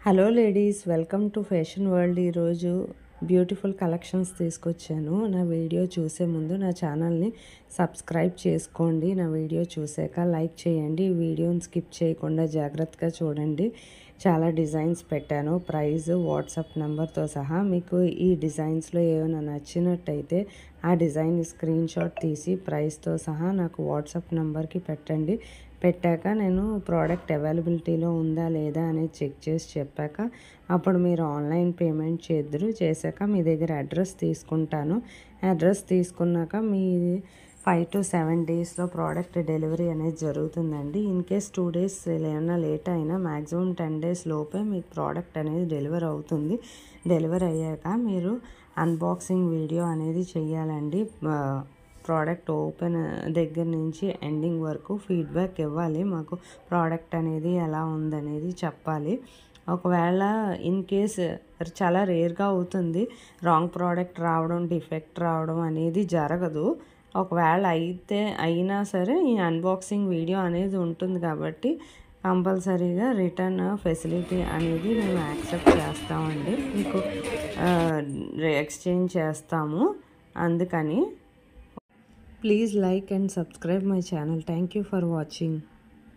Hello ladies, welcome to fashion world. ఈరోజు beautiful collections తీసుకొచ్చాను. నా వీడియో చూసే ముందు నా ఛానల్ని సబ్స్క్రైబ్ చేసుకోండి. నా వీడియో చూసాక లైక్ చేయండి. ఈ వీడియోని స్కిప్ చేయకుండా జాగ్రత్తగా చూడండి. చాలా డిజైన్స్ పెట్టాను. ప్రైస్, వాట్సాప్ నెంబర్తో సహా. మీకు ఈ డిజైన్స్లో ఏమైనా నచ్చినట్టయితే ఆ డిజైన్ స్క్రీన్ షాట్ తీసి ప్రైస్తో సహా నాకు వాట్సాప్ నెంబర్కి పెట్టండి. పెట్టాక నేను ప్రోడక్ట్ అవైలబిలిటీలో ఉందా లేదా అనేది చెక్ చేసి చెప్పాక అప్పుడు మీరు ఆన్లైన్ పేమెంట్ చేశాక మీ దగ్గర అడ్రస్ తీసుకుంటాను. అడ్రస్ తీసుకున్నాక మీ 5 to 7 డేస్లో ప్రోడక్ట్ డెలివరీ అనేది జరుగుతుందండి. ఇన్ కేస్ 2 డేస్ ఏమైనా లేట్ అయినా మ్యాక్సిమం 10 డేస్ లోపే మీకు ప్రోడక్ట్ అనేది డెలివరీ అవుతుంది. డెలివరీ అయ్యాక మీరు అన్బాక్సింగ్ వీడియో అనేది చేయాలండి. ప్రోడక్ట్ ఓపెన్ దగ్గర నుంచి ఎండింగ్ వరకు ఫీడ్బ్యాక్ ఇవ్వాలి. మాకు ప్రోడక్ట్ అనేది ఎలా ఉందనేది చెప్పాలి. ఒకవేళ ఇన్ కేస్ చాలా రేర్గా అవుతుంది రాంగ్ ప్రోడక్ట్ రావడం, డిఫెక్ట్ రావడం అనేది జరగదు. ఒకవేళ అయినా సరే ఈ అన్బాక్సింగ్ వీడియో అనేది ఉంటుంది కాబట్టి కంపల్సరీగా రిటర్న్ ఫెసిలిటీ అనేది మేము యాక్సెప్ట్ చేస్తామండి. మీకు ఎక్స్చేంజ్ చేస్తాము. అందుకని please like and subscribe my channel. Thank you for watching.